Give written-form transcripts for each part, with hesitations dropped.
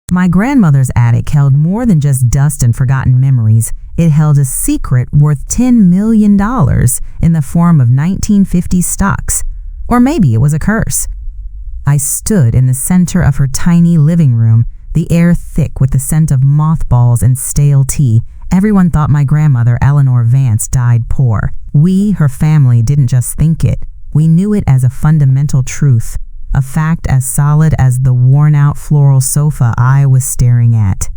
My grandmother's attic held more than just dust and forgotten memories. It held a secret worth $10 million in the form of 1950s stocks. Or maybe it was a curse. I stood in the center of her tiny living room, the air thick with the scent of mothballs and stale tea. Everyone thought my grandmother, Eleanor Vance, died poor. We, her family, didn't just think it. We knew it as a fundamental truth, a fact as solid as the worn-out floral sofa I was staring at.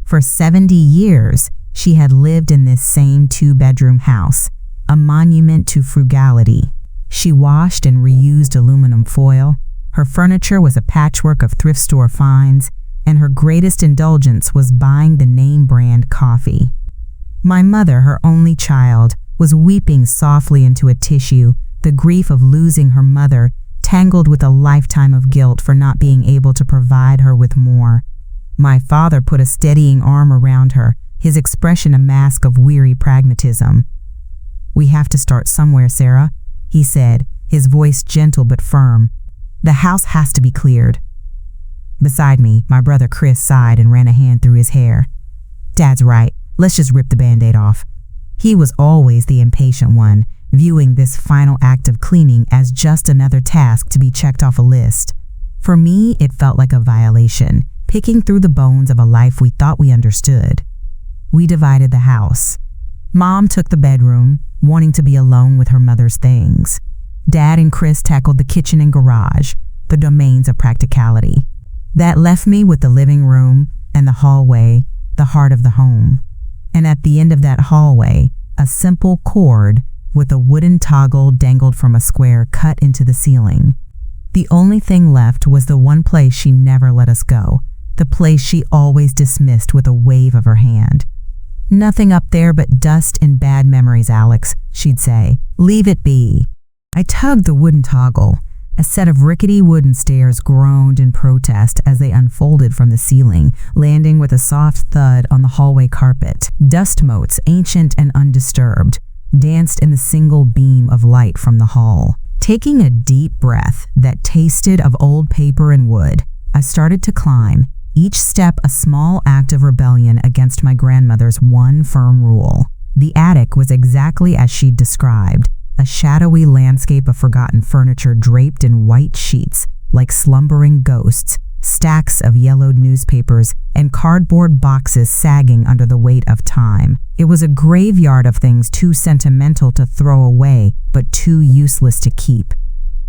For 70 years, she had lived in this same two-bedroom house, a monument to frugality. She washed and reused aluminum foil. Her furniture was a patchwork of thrift store finds, and her greatest indulgence was buying the name-brand coffee. My mother, her only child, was weeping softly into a tissue, the grief of losing her mother, tangled with a lifetime of guilt for not being able to provide her with more. My father put a steadying arm around her, his expression a mask of weary pragmatism. "We have to start somewhere, Sarah," he said, his voice gentle but firm. "The house has to be cleared." Beside me, my brother Chris sighed and ran a hand through his hair. "Dad's right. Let's just rip the Band-Aid off." He was always the impatient one, viewing this final act of cleaning as just another task to be checked off a list. For me, it felt like a violation, picking through the bones of a life we thought we understood. We divided the house. Mom took the bedroom, wanting to be alone with her mother's things. Dad and Chris tackled the kitchen and garage, the domains of practicality. That left me with the living room and the hallway, the heart of the home. And at the end of that hallway, a simple cord with a wooden toggle dangled from a square cut into the ceiling. The only thing left was the one place she never let us go, the place she always dismissed with a wave of her hand. "Nothing up there but dust and bad memories, Alex," she'd say. "Leave it be." I tugged the wooden toggle. A set of rickety wooden stairs groaned in protest as they unfolded from the ceiling, landing with a soft thud on the hallway carpet. Dust motes, ancient and undisturbed, danced in the single beam of light from the hall. Taking a deep breath that tasted of old paper and wood, I started to climb, each step a small act of rebellion against my grandmother's one firm rule. The attic was exactly as she'd described, a shadowy landscape of forgotten furniture draped in white sheets like slumbering ghosts, stacks of yellowed newspapers, and cardboard boxes sagging under the weight of time. It was a graveyard of things too sentimental to throw away, but too useless to keep.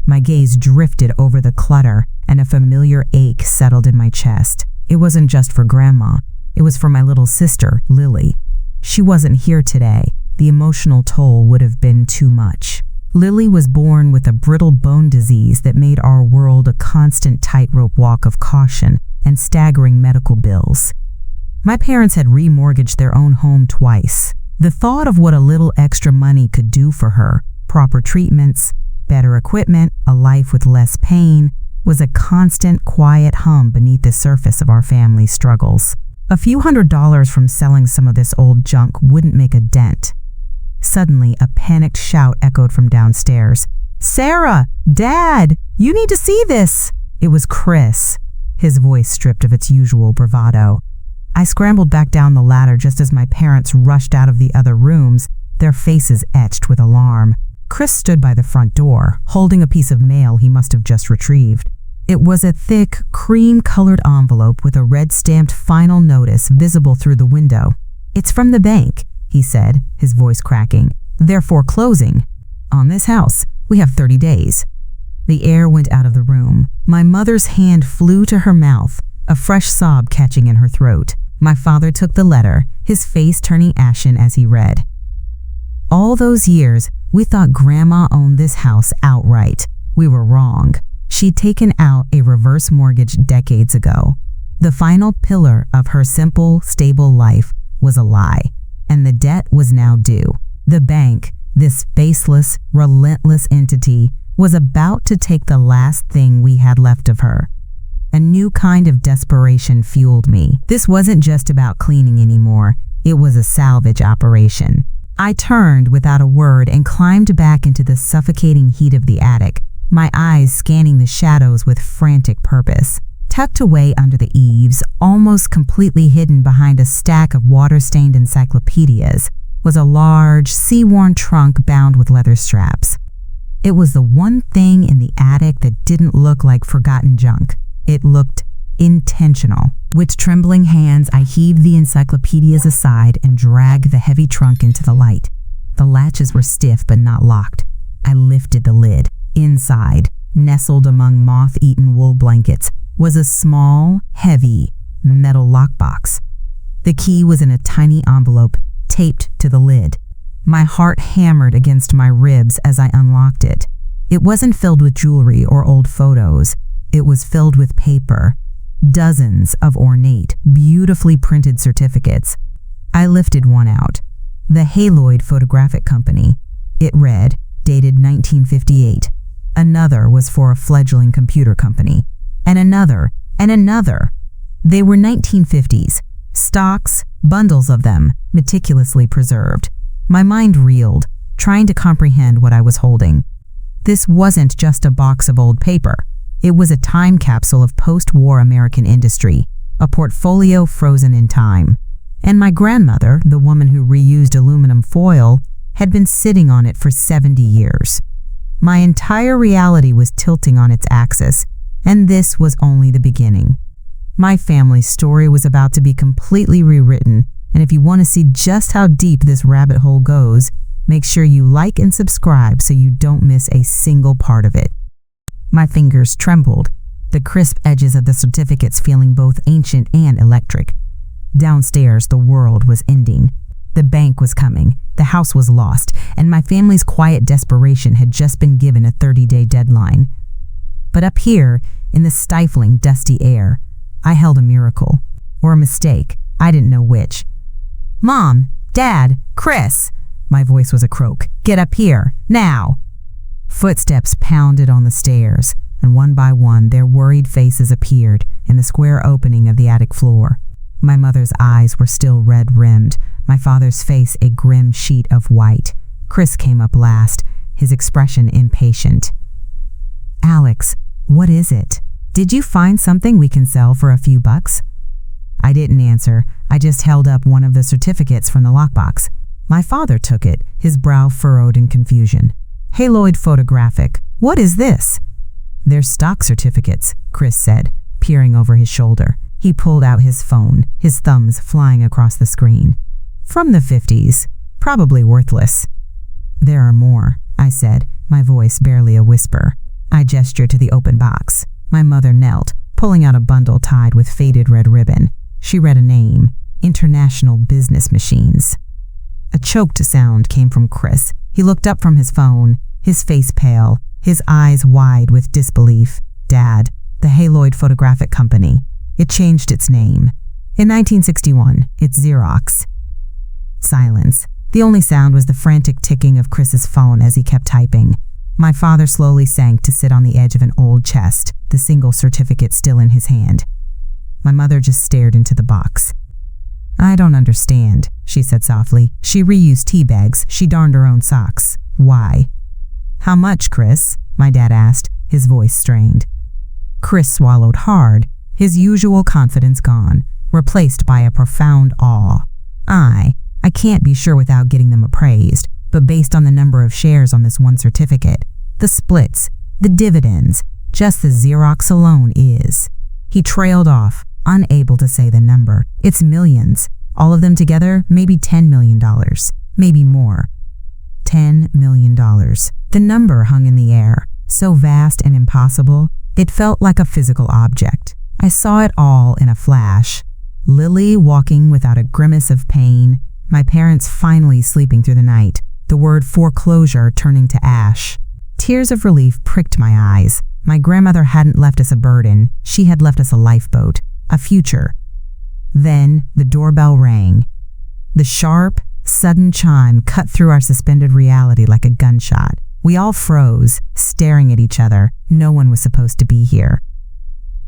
My gaze drifted over the clutter, and a familiar ache settled in my chest. It wasn't just for Grandma. It was for my little sister, Lily. She wasn't here today. The emotional toll would have been too much. Lily was born with a brittle bone disease that made our world a constant tightrope walk of caution and staggering medical bills. My parents had remortgaged their own home twice. The thought of what a little extra money could do for her, proper treatments, better equipment, a life with less pain, was a constant, quiet hum beneath the surface of our family's struggles. A few $100s from selling some of this old junk wouldn't make a dent. Suddenly, a panicked shout echoed from downstairs. "Sarah! Dad! You need to see this!" It was Chris, his voice stripped of its usual bravado. I scrambled back down the ladder just as my parents rushed out of the other rooms, their faces etched with alarm. Chris stood by the front door, holding a piece of mail he must have just retrieved. It was a thick, cream-colored envelope with a red-stamped final notice visible through the window. "It's from the bank," he said, his voice cracking. "They're foreclosing on this house. We have 30 days. The air went out of the room. My mother's hand flew to her mouth, a fresh sob catching in her throat. My father took the letter, his face turning ashen as he read. "All those years, we thought Grandma owned this house outright. We were wrong. She'd taken out a reverse mortgage decades ago. The final pillar of her simple, stable life was a lie, and the debt was now due. The bank, this faceless, relentless entity, was about to take the last thing we had left of her. A new kind of desperation fueled me. This wasn't just about cleaning anymore. It was a salvage operation. I turned without a word and climbed back into the suffocating heat of the attic, my eyes scanning the shadows with frantic purpose. Tucked away under the eaves, almost almost completely hidden behind a stack of water-stained encyclopedias, was a large, sea-worn trunk bound with leather straps. It was the one thing in the attic that didn't look like forgotten junk. It looked intentional. With trembling hands, I heaved the encyclopedias aside and dragged the heavy trunk into the light. The latches were stiff but not locked. I lifted the lid. Inside, nestled among moth-eaten wool blankets, was a small, heavy, metal lockbox. The key was in a tiny envelope taped to the lid. My heart hammered against my ribs as I unlocked it. It wasn't filled with jewelry or old photos. It was filled with paper. Dozens of ornate, beautifully printed certificates. I lifted one out. The Haloid Photographic Company. It read, dated 1958. Another was for a fledgling computer company. And another, and another. They were 1950s. Stocks, bundles of them, meticulously preserved. My mind reeled, trying to comprehend what I was holding. This wasn't just a box of old paper. It was a time capsule of post-war American industry, a portfolio frozen in time. And my grandmother, the woman who reused aluminum foil, had been sitting on it for 70 years. My entire reality was tilting on its axis, and this was only the beginning. My family's story was about to be completely rewritten, and if you want to see just how deep this rabbit hole goes, make sure you like and subscribe so you don't miss a single part of it. My fingers trembled, the crisp edges of the certificates feeling both ancient and electric. Downstairs, the world was ending. The bank was coming, the house was lost, and my family's quiet desperation had just been given a 30-day deadline. But up here, in the stifling, dusty air, I held a miracle, or a mistake, I didn't know which. "Mom, Dad, Chris!" My voice was a croak. "Get up here, now!" Footsteps pounded on the stairs, and one by one their worried faces appeared in the square opening of the attic floor. My mother's eyes were still red-rimmed, my father's face a grim sheet of white. Chris came up last, his expression impatient. "Alex, what is it? Did you find something we can sell for a few bucks?" I didn't answer. I just held up one of the certificates from the lockbox. My father took it, his brow furrowed in confusion. "Haloid Photographic. What is this?" "They're stock certificates," Chris said, peering over his shoulder. He pulled out his phone, his thumbs flying across the screen. "From the 50s. Probably worthless." "There are more," I said, my voice barely a whisper. I gestured to the open box. My mother knelt, pulling out a bundle tied with faded red ribbon. She read a name, International Business Machines. A choked sound came from Chris. He looked up from his phone, his face pale, his eyes wide with disbelief. "Dad, the Haloid Photographic Company. It changed its name. In 1961, it's Xerox." Silence. The only sound was the frantic ticking of Chris's phone as he kept typing. My father slowly sank to sit on the edge of an old chest, the single certificate still in his hand. My mother just stared into the box. "I don't understand," she said softly. "She reused tea bags. She darned her own socks. Why?" "How much, Chris?" my dad asked, his voice strained. Chris swallowed hard, his usual confidence gone, replaced by a profound awe. I can't be sure without getting them appraised, but based on the number of shares on this one certificate, the splits, the dividends, just the Xerox alone is." He trailed off, unable to say the number. "It's millions. All of them together, maybe $10 million. Maybe more." $10 million. The number hung in the air, so vast and impossible, it felt like a physical object. I saw it all in a flash. Lily walking without a grimace of pain, my parents finally sleeping through the night, the word foreclosure turning to ash. Tears of relief pricked my eyes. My grandmother hadn't left us a burden. She had left us a lifeboat, a future. Then the doorbell rang. The sharp, sudden chime cut through our suspended reality like a gunshot. We all froze, staring at each other. No one was supposed to be here.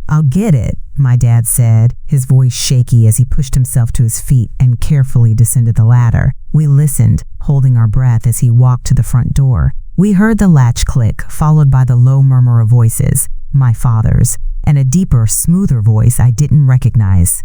"I'll get it," my dad said, his voice shaky as he pushed himself to his feet and carefully descended the ladder. We listened, holding our breath as he walked to the front door. We heard the latch click, followed by the low murmur of voices, my father's, and a deeper, smoother voice I didn't recognize.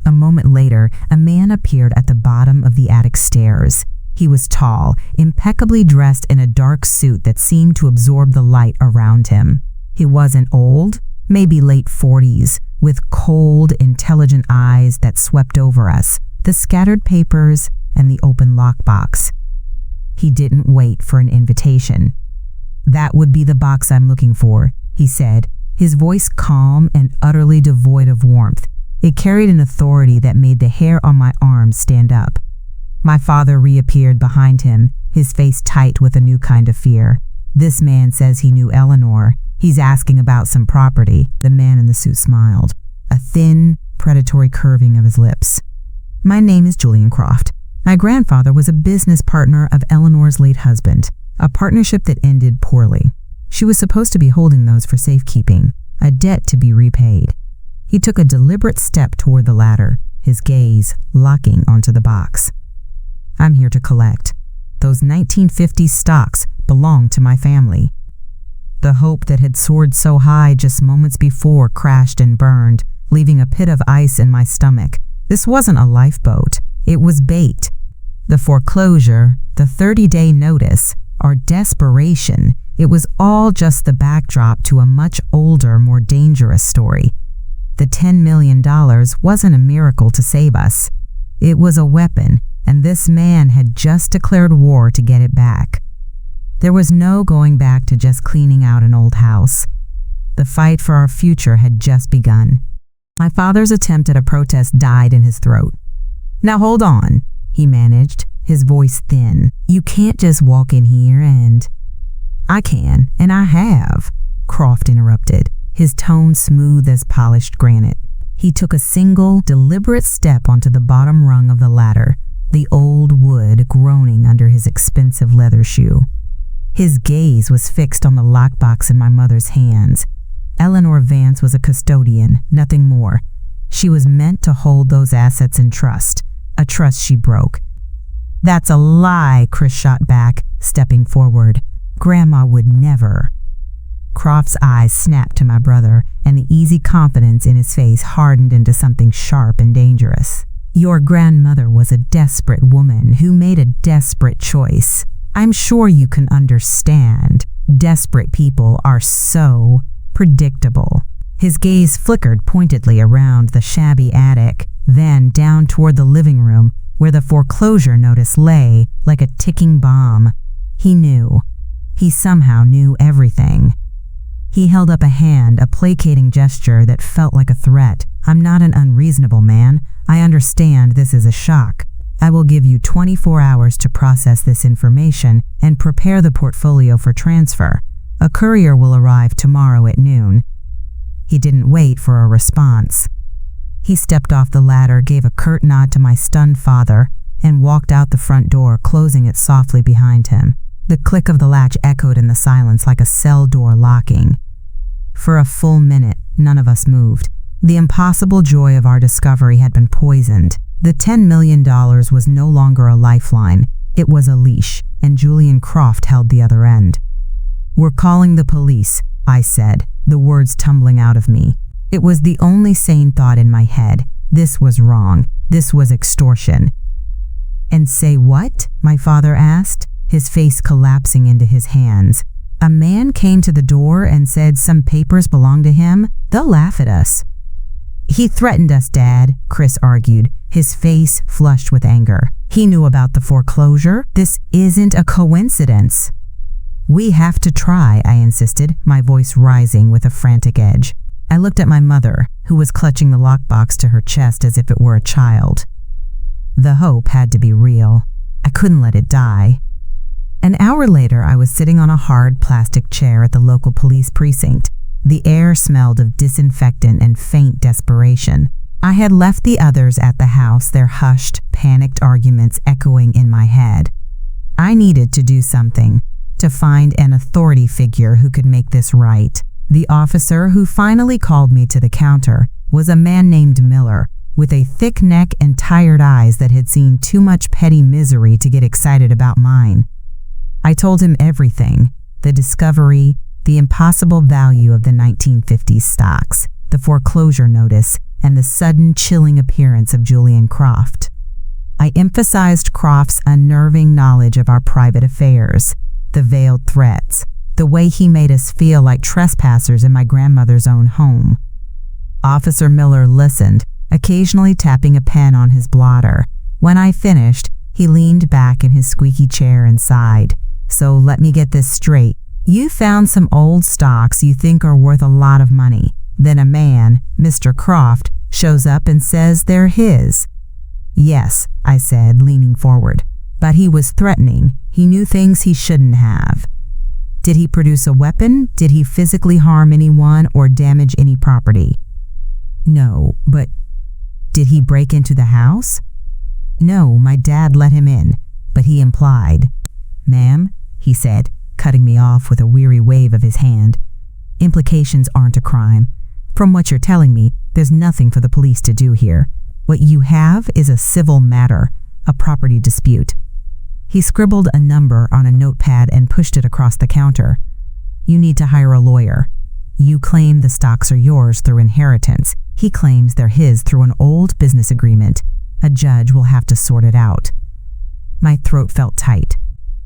A moment later, a man appeared at the bottom of the attic stairs. He was tall, impeccably dressed in a dark suit that seemed to absorb the light around him. He wasn't old, maybe late 40s, with cold, intelligent eyes that swept over us, the scattered papers, and the open lockbox. He didn't wait for an invitation. "That would be the box I'm looking for," he said, his voice calm and utterly devoid of warmth. It carried an authority that made the hair on my arms stand up. My father reappeared behind him, his face tight with a new kind of fear. "This man says he knew Eleanor. He's asking about some property." The man in the suit smiled, a thin, predatory curving of his lips. "My name is Julian Croft. My grandfather was a business partner of Eleanor's late husband, a partnership that ended poorly. She was supposed to be holding those for safekeeping, a debt to be repaid." He took a deliberate step toward the ladder, his gaze locking onto the box. "I'm here to collect. Those 1950s stocks belong to my family." The hope that had soared so high just moments before crashed and burned, leaving a pit of ice in my stomach. This wasn't a lifeboat. It was bait. The foreclosure, the 30-day notice, our desperation, it was all just the backdrop to a much older, more dangerous story. The $10 million wasn't a miracle to save us. It was a weapon, and this man had just declared war to get it back. There was no going back to just cleaning out an old house. The fight for our future had just begun. My father's attempt at a protest died in his throat. "Now hold on," he managed, his voice thin. "You can't just walk in here and—" "I can, and I have," Croft interrupted, his tone smooth as polished granite. He took a single, deliberate step onto the bottom rung of the ladder, the old wood groaning under his expensive leather shoe. His gaze was fixed on the lockbox in my mother's hands. Eleanor Vance was a custodian, nothing more. She was meant to hold those assets in trust, a trust she broke. "That's a lie," Chris shot back, stepping forward. "Grandma would never." Croft's eyes snapped to my brother, and the easy confidence in his face hardened into something sharp and dangerous. "Your grandmother was a desperate woman who made a desperate choice. I'm sure you can understand. Desperate people are so predictable." His gaze flickered pointedly around the shabby attic, then down toward the living room, where the foreclosure notice lay like a ticking bomb. He knew. He somehow knew everything. He held up a hand, a placating gesture that felt like a threat. "I'm not an unreasonable man. I understand this is a shock. I will give you 24 hours to process this information and prepare the portfolio for transfer. A courier will arrive tomorrow at noon." He didn't wait for a response. He stepped off the ladder, gave a curt nod to my stunned father, and walked out the front door, closing it softly behind him. The click of the latch echoed in the silence like a cell door locking. For a full minute, none of us moved. The impossible joy of our discovery had been poisoned. The $10 million was no longer a lifeline. It was a leash, and Julian Croft held the other end. "We're calling the police," I said, the words tumbling out of me. It was the only sane thought in my head. This was wrong. This was extortion. "And say what?" my father asked, his face collapsing into his hands. "A man came to the door and said some papers belong to him? They'll laugh at us." "He threatened us, Dad," Chris argued, his face flushed with anger. "He knew about the foreclosure. This isn't a coincidence." "We have to try," I insisted, my voice rising with a frantic edge. I looked at my mother, who was clutching the lockbox to her chest as if it were a child. The hope had to be real. I couldn't let it die. An hour later, I was sitting on a hard plastic chair at the local police precinct. The air smelled of disinfectant and faint desperation. I had left the others at the house, their hushed, panicked arguments echoing in my head. I needed to do something, to find an authority figure who could make this right. The officer who finally called me to the counter was a man named Miller, with a thick neck and tired eyes that had seen too much petty misery to get excited about mine. I told him everything, the discovery, the impossible value of the 1950s stocks, the foreclosure notice, and the sudden chilling appearance of Julian Croft. I emphasized Croft's unnerving knowledge of our private affairs, the veiled threats, the way he made us feel like trespassers in my grandmother's own home. Officer Miller listened, occasionally tapping a pen on his blotter. When I finished, he leaned back in his squeaky chair and sighed. So let me get this straight. You found some old stocks you think are worth a lot of money. Then a man, Mr. Croft, shows up and says they're his. Yes, I said, leaning forward. But he was threatening. He knew things he shouldn't have. Did he produce a weapon? Did he physically harm anyone or damage any property? No, but did he break into the house? No, my dad let him in, but he implied. Ma'am, he said, cutting me off with a weary wave of his hand. Implications aren't a crime. From what you're telling me, there's nothing for the police to do here. What you have is a civil matter, a property dispute. He scribbled a number on a notepad and pushed it across the counter. You need to hire a lawyer. You claim the stocks are yours through inheritance. He claims they're his through an old business agreement. A judge will have to sort it out. My throat felt tight.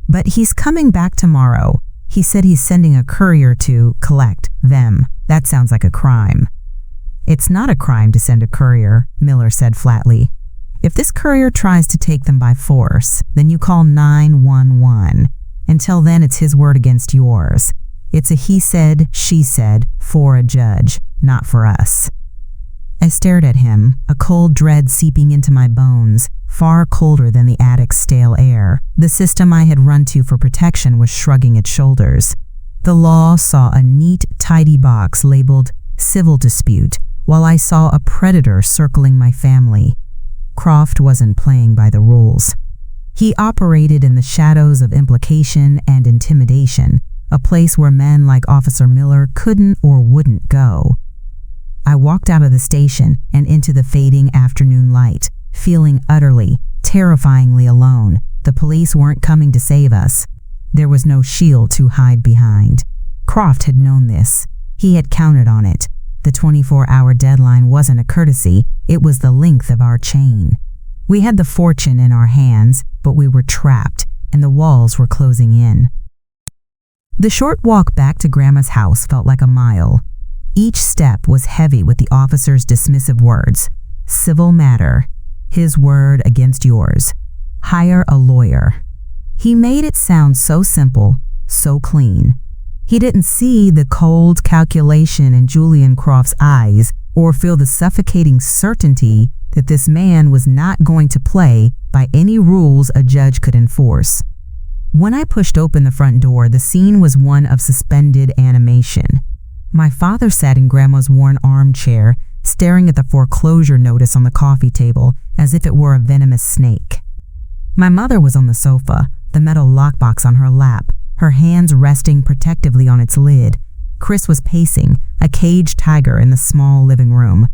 But he's coming back tomorrow. He said he's sending a courier to collect them. That sounds like a crime. It's not a crime to send a courier, Miller said flatly. If this courier tries to take them by force, then you call 911. Until then, it's his word against yours. It's a he said, she said for a judge, not for us. I stared at him, a cold dread seeping into my bones, far colder than the attic's stale air. The system I had run to for protection was shrugging its shoulders. The law saw a neat, tidy box labeled civil dispute, while I saw a predator circling my family. Croft wasn't playing by the rules. He operated in the shadows of implication and intimidation, a place where men like Officer Miller couldn't or wouldn't go. I walked out of the station and into the fading afternoon light, feeling utterly, terrifyingly alone. The police weren't coming to save us. There was no shield to hide behind. Croft had known this. He had counted on it. The 24-hour deadline wasn't a courtesy, it was the length of our chain. We had the fortune in our hands, but we were trapped, and the walls were closing in. The short walk back to Grandma's house felt like a mile. Each step was heavy with the officer's dismissive words. Civil matter. His word against yours. Hire a lawyer. He made it sound so simple, so clean. He didn't see the cold calculation in Julian Croft's eyes or feel the suffocating certainty that this man was not going to play by any rules a judge could enforce. When I pushed open the front door, the scene was one of suspended animation. My father sat in Grandma's worn armchair, staring at the foreclosure notice on the coffee table as if it were a venomous snake. My mother was on the sofa, the metal lockbox on her lap, her hands resting protectively on its lid. Chris was pacing, a caged tiger in the small living room.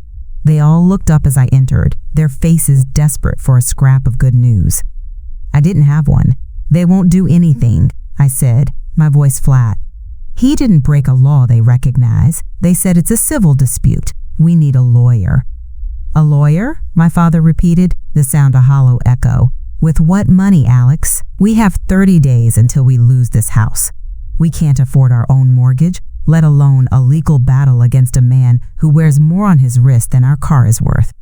They all looked up as I entered, their faces desperate for a scrap of good news. I didn't have one. They won't do anything, I said, my voice flat. He didn't break a law they recognize. They said it's a civil dispute. We need a lawyer. A lawyer? My father repeated, the sound a hollow echo. With what money, Alex? We have 30 days until we lose this house. We can't afford our own mortgage, let alone a legal battle against a man who wears more on his wrist than our car is worth.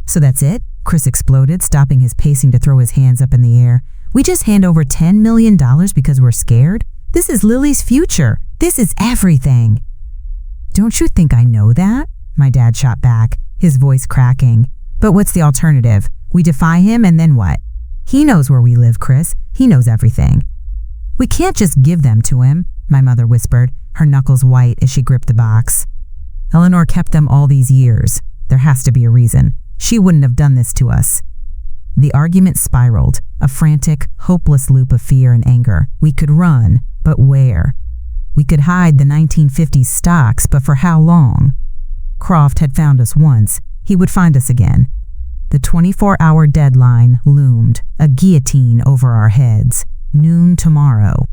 So that's it? Chris exploded, stopping his pacing to throw his hands up in the air. We just hand over $10 million because we're scared? This is Lily's future. This is everything. Don't you think I know that? My dad shot back, his voice cracking. But what's the alternative? We defy him and then what? He knows where we live, Chris. He knows everything. We can't just give them to him, my mother whispered, her knuckles white as she gripped the box. Eleanor kept them all these years. There has to be a reason. She wouldn't have done this to us. The argument spiraled, a frantic, hopeless loop of fear and anger. We could run, but where? We could hide the 1950s stocks, but for how long? Croft had found us once. He would find us again. The 24-hour deadline loomed, a guillotine over our heads. Noon tomorrow.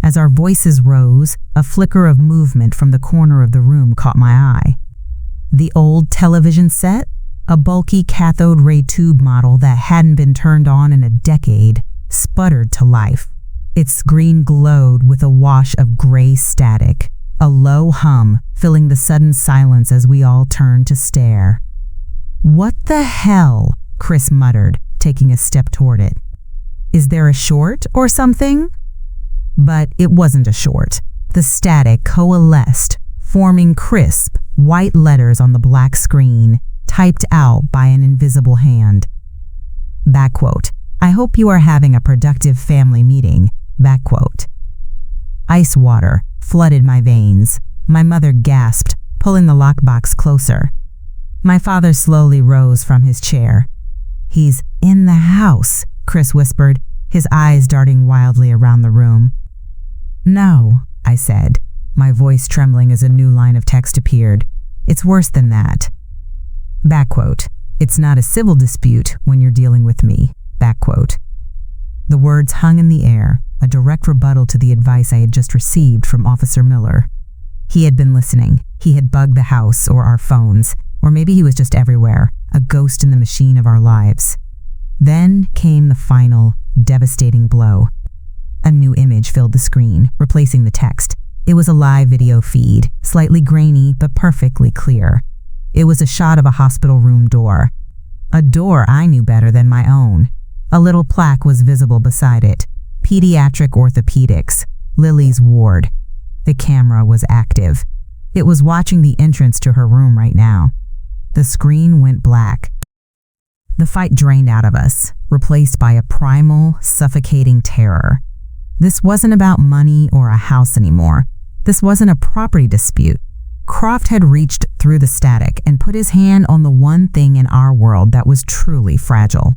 As our voices rose, a flicker of movement from the corner of the room caught my eye. The old television set, a bulky cathode ray tube model that hadn't been turned on in a decade, sputtered to life. Its screen glowed with a wash of gray static, a low hum filling the sudden silence as we all turned to stare. "What the hell?" Chris muttered, taking a step toward it. "Is there a short or something?" But it wasn't a short. The static coalesced, forming crisp, white letters on the black screen, typed out by an invisible hand. Back quote, "I hope you are having a productive family meeting." Back quote. Ice water flooded my veins. My mother gasped, pulling the lockbox closer. My father slowly rose from his chair. "He's in the house," Chris whispered, his eyes darting wildly around the room. "No," I said, my voice trembling as a new line of text appeared. "It's worse than that." Back quote, "It's not a civil dispute when you're dealing with me." Back quote. The words hung in the air, a direct rebuttal to the advice I had just received from Officer Miller. He had been listening. He had bugged the house or our phones, or maybe he was just everywhere, a ghost in the machine of our lives. Then came the final, devastating blow. A new image filled the screen, replacing the text. It was a live video feed, slightly grainy but perfectly clear. It was a shot of a hospital room door. A door I knew better than my own. A little plaque was visible beside it. Pediatric Orthopedics, Lily's ward. The camera was active. It was watching the entrance to her room right now. The screen went black. The fight drained out of us, replaced by a primal, suffocating terror. This wasn't about money or a house anymore. This wasn't a property dispute. Croft had reached through the static and put his hand on the one thing in our world that was truly fragile.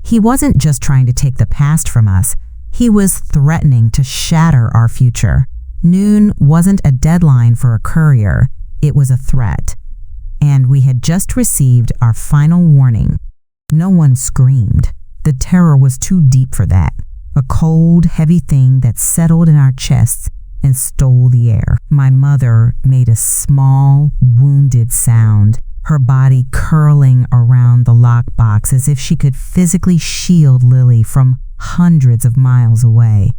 He wasn't just trying to take the past from us. He was threatening to shatter our future. Noon wasn't a deadline for a courier. It was a threat. And we had just received our final warning. No one screamed. The terror was too deep for that. A cold, heavy thing that settled in our chests and stole the air. My mother made a small, wounded sound, her body curling around the lockbox as if she could physically shield Lily from hundreds of miles away.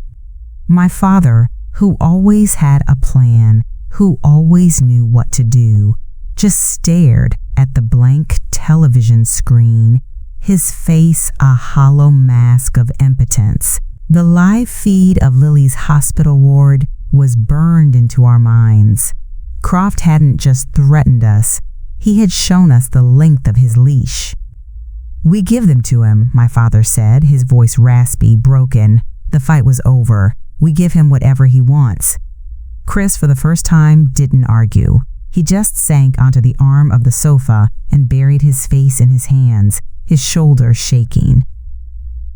My father, who always had a plan, who always knew what to do, just stared at the blank television screen, his face a hollow mask of impotence. The live feed of Lily's hospital ward was burned into our minds. Croft hadn't just threatened us, he had shown us the length of his leash. "We give them to him," my father said, his voice raspy, broken. "The fight was over. We give him whatever he wants." Chris, for the first time, didn't argue. He just sank onto the arm of the sofa and buried his face in his hands, his shoulders shaking.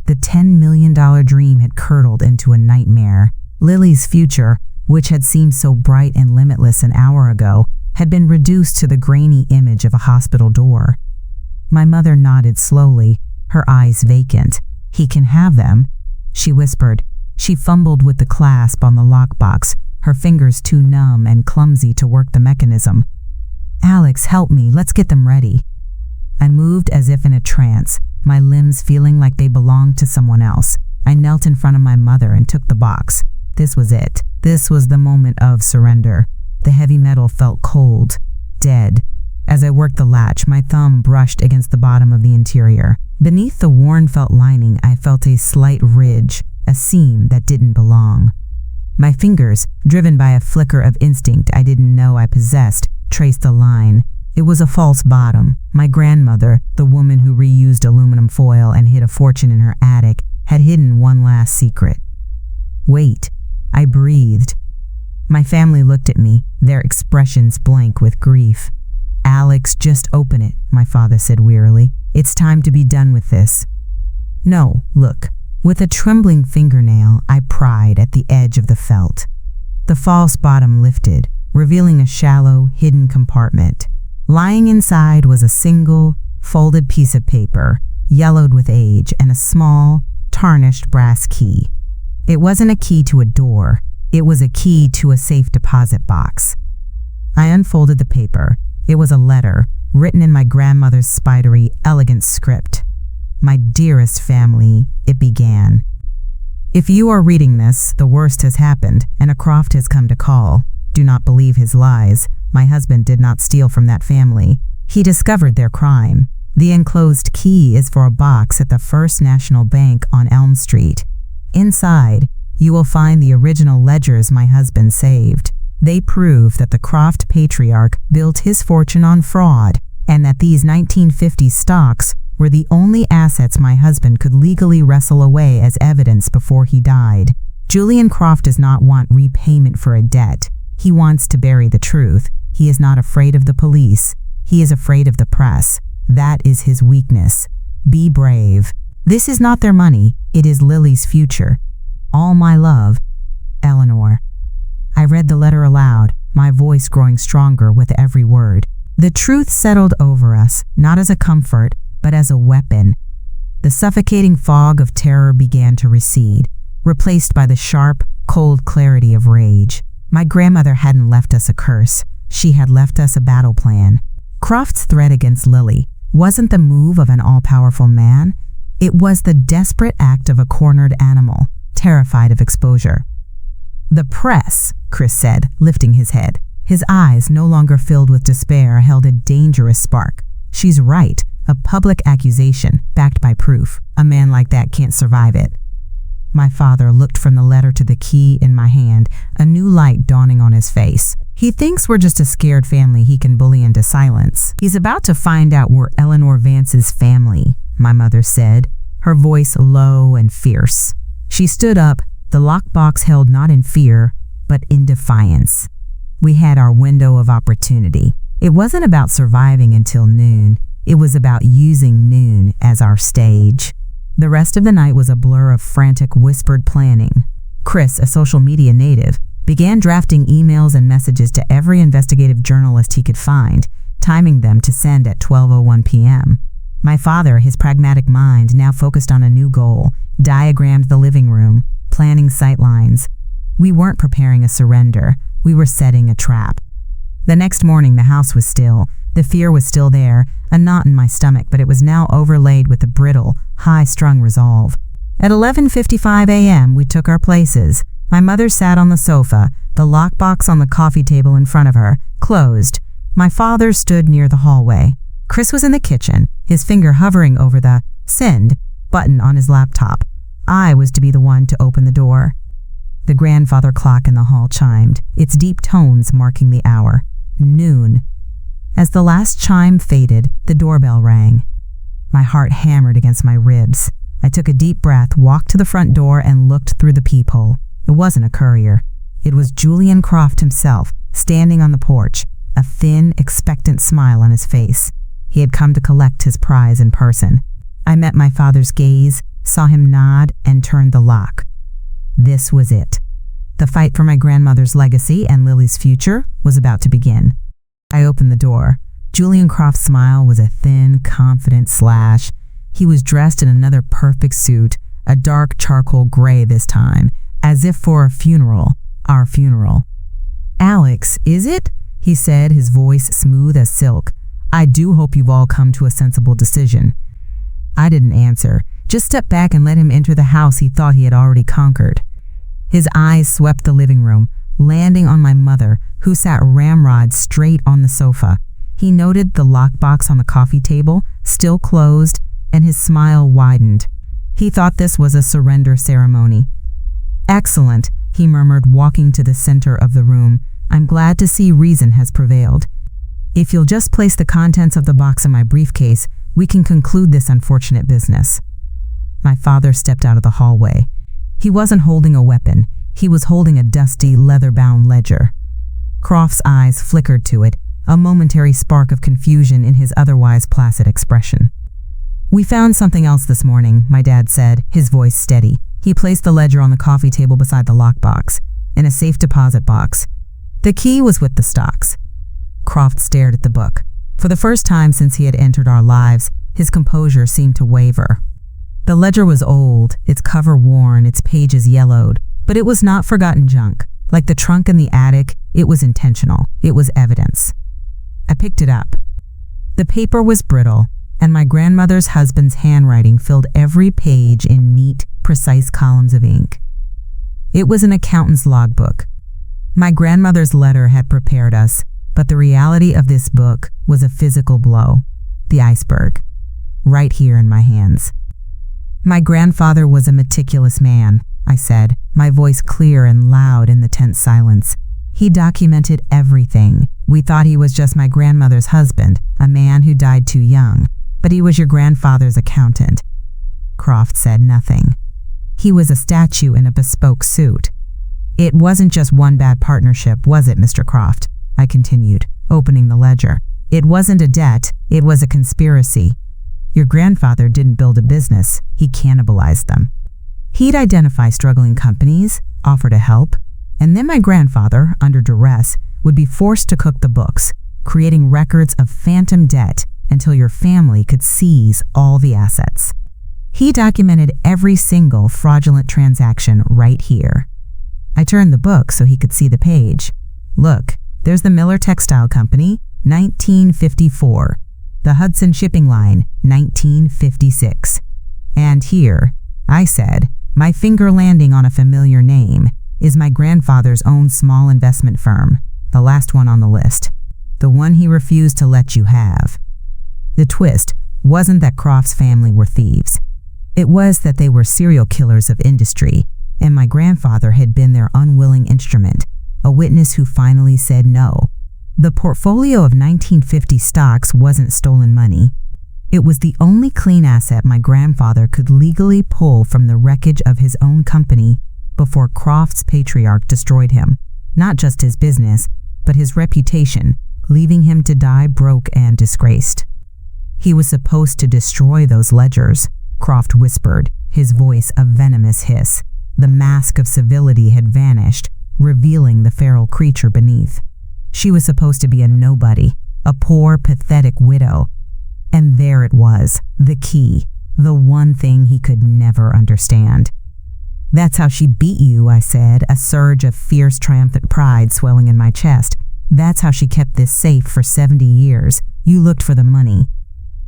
The $10 million dream had curdled into a nightmare. Lily's future, which had seemed so bright and limitless an hour ago, had been reduced to the grainy image of a hospital door. My mother nodded slowly, her eyes vacant. "He can have them," she whispered. She fumbled with the clasp on the lockbox, her fingers too numb and clumsy to work the mechanism. "Alex, help me, let's get them ready." I moved as if in a trance, my limbs feeling like they belonged to someone else. I knelt in front of my mother and took the box. This was it. This was the moment of surrender. The heavy metal felt cold, dead. As I worked the latch, my thumb brushed against the bottom of the interior. Beneath the worn felt lining, I felt a slight ridge, a seam that didn't belong. My fingers, driven by a flicker of instinct I didn't know I possessed, traced the line. It was a false bottom. My grandmother, the woman who reused aluminum foil and hid a fortune in her attic, had hidden one last secret. "Wait," I breathed. My family looked at me, their expressions blank with grief. "Alex, just open it," my father said wearily. "It's time to be done with this." "No, look." With a trembling fingernail, I pried at the edge of the felt. The false bottom lifted, revealing a shallow, hidden compartment. Lying inside was a single, folded piece of paper, yellowed with age, and a small, tarnished brass key. It wasn't a key to a door. It was a key to a safe deposit box. I unfolded the paper. It was a letter, written in my grandmother's spidery, elegant script. "My dearest family," it began. "If you are reading this, the worst has happened, and a Croft has come to call. Do not believe his lies. My husband did not steal from that family. He discovered their crime. The enclosed key is for a box at the First National Bank on Elm Street. Inside, you will find the original ledgers my husband saved. They prove that the Croft patriarch built his fortune on fraud, and that these 1950 stocks were the only assets my husband could legally wrestle away as evidence before he died. Julian Croft does not want repayment for a debt. He wants to bury the truth. He is not afraid of the police. He is afraid of the press. That is his weakness. Be brave. This is not their money. It is Lily's future. All my love, Eleanor." I read the letter aloud, my voice growing stronger with every word. The truth settled over us, not as a comfort, but as a weapon. The suffocating fog of terror began to recede, replaced by the sharp, cold clarity of rage. My grandmother hadn't left us a curse. She had left us a battle plan. Croft's threat against Lily wasn't the move of an all-powerful man. It was the desperate act of a cornered animal, terrified of exposure. "The press," Chris said, lifting his head. His eyes, no longer filled with despair, held a dangerous spark. "She's right. A public accusation, backed by proof. A man like that can't survive it." My father looked from the letter to the key in my hand, a new light dawning on his face. "He thinks we're just a scared family he can bully into silence. He's about to find out we're Eleanor Vance's family," my mother said, her voice low and fierce. She stood up, the lockbox held not in fear, but in defiance. We had our window of opportunity. It wasn't about surviving until noon. It was about using noon as our stage. The rest of the night was a blur of frantic, whispered planning. Chris, a social media native, began drafting emails and messages to every investigative journalist he could find, timing them to send at 12:01 p.m. My father, his pragmatic mind, now focused on a new goal, diagrammed the living room, planning sightlines. We weren't preparing a surrender. We were setting a trap. The next morning, the house was still. The fear was still there, a knot in my stomach, but it was now overlaid with a brittle, high-strung resolve. At 11:55 a.m., we took our places. My mother sat on the sofa, the lockbox on the coffee table in front of her, closed. My father stood near the hallway. Chris was in the kitchen, his finger hovering over the send button on his laptop. I was to be the one to open the door. The grandfather clock in the hall chimed, its deep tones marking the hour. Noon. As the last chime faded, the doorbell rang. My heart hammered against my ribs. I took a deep breath, walked to the front door, and looked through the peephole. It wasn't a courier. It was Julian Croft himself, standing on the porch, a thin, expectant smile on his face. He had come to collect his prize in person. I met my father's gaze, saw him nod, and turned the lock. This was it. The fight for my grandmother's legacy and Lily's future was about to begin. I opened the door. Julian Croft's smile was a thin, confident slash. He was dressed in another perfect suit, a dark charcoal gray this time, as if for a funeral, our funeral. "Alex, is it?" he said, his voice smooth as silk. "I do hope you've all come to a sensible decision." I didn't answer, just stepped back and let him enter the house he thought he had already conquered. His eyes swept the living room, landing on my mother, who sat ramrod straight on the sofa. He noted the lockbox on the coffee table, still closed, and his smile widened. He thought this was a surrender ceremony. "Excellent," he murmured, walking to the center of the room. "I'm glad to see reason has prevailed. If you'll just place the contents of the box in my briefcase, we can conclude this unfortunate business." My father stepped out of the hallway. He wasn't holding a weapon. He was holding a dusty, leather-bound ledger. Croft's eyes flickered to it, a momentary spark of confusion in his otherwise placid expression. "We found something else this morning," my dad said, his voice steady. He placed the ledger on the coffee table beside the lockbox, in a safe deposit box. The key was with the stocks. Croft stared at the book. For the first time since he had entered our lives, his composure seemed to waver. The ledger was old, its cover worn, its pages yellowed, but it was not forgotten junk. Like the trunk in the attic, it was intentional. It was evidence. I picked it up. The paper was brittle, and my grandmother's husband's handwriting filled every page in neat, precise columns of ink. It was an accountant's logbook. My grandmother's letter had prepared us, but the reality of this book was a physical blow, the iceberg, right here in my hands. My grandfather was a meticulous man, I said, my voice clear and loud in the tense silence. He documented everything. We thought he was just my grandmother's husband, a man who died too young, but he was your grandfather's accountant. Croft said nothing. He was a statue in a bespoke suit. It wasn't just one bad partnership, was it, Mr. Croft? I continued, opening the ledger. It wasn't a debt, it was a conspiracy. Your grandfather didn't build a business, he cannibalized them. He'd identify struggling companies, offer to help, and then my grandfather, under duress, would be forced to cook the books, creating records of phantom debt until your family could seize all the assets. He documented every single fraudulent transaction right here. I turned the book so he could see the page. Look, there's the Miller Textile Company, 1954. The Hudson Shipping Line, 1956. And here, I said, my finger landing on a familiar name, is my grandfather's own small investment firm, the last one on the list, the one he refused to let you have. The twist wasn't that Croft's family were thieves. It was that they were serial killers of industry, and my grandfather had been their unwilling instrument, a witness who finally said no. The portfolio of 1950 stocks wasn't stolen money. It was the only clean asset my grandfather could legally pull from the wreckage of his own company before Croft's patriarch destroyed him, not just his business, but his reputation, leaving him to die broke and disgraced. He was supposed to destroy those ledgers, Croft whispered, his voice a venomous hiss. The mask of civility had vanished, revealing the feral creature beneath. She was supposed to be a nobody, a poor, pathetic widow. And there it was, the key, the one thing he could never understand. That's how she beat you, I said, a surge of fierce, triumphant pride swelling in my chest. That's how she kept this safe for 70 years. You looked for the money.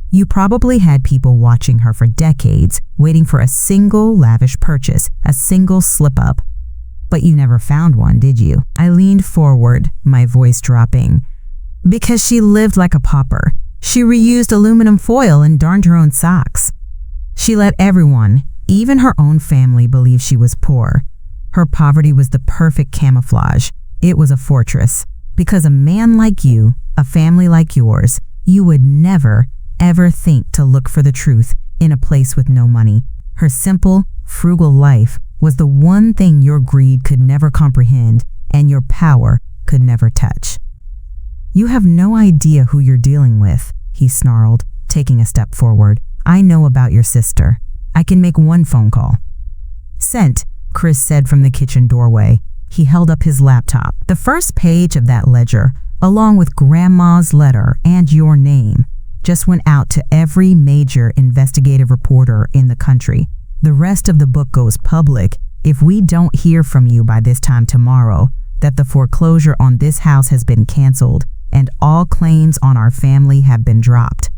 You probably had people watching her for decades, waiting for a single lavish purchase, a single slip-up. But you never found one, did you? I leaned forward, my voice dropping. Because she lived like a pauper. She reused aluminum foil and darned her own socks. She let everyone, even her own family, believe she was poor. Her poverty was the perfect camouflage. It was a fortress. Because a man like you, a family like yours, you would never, ever think to look for the truth in a place with no money. Her simple, frugal life was the one thing your greed could never comprehend and your power could never touch. You have no idea who you're dealing with, he snarled, taking a step forward. I know about your sister. I can make one phone call. Sent, Chris said from the kitchen doorway. He held up his laptop. The first page of that ledger, along with Grandma's letter and your name, just went out to every major investigative reporter in the country. The rest of the book goes public if we don't hear from you by this time tomorrow that the foreclosure on this house has been canceled and all claims on our family have been dropped.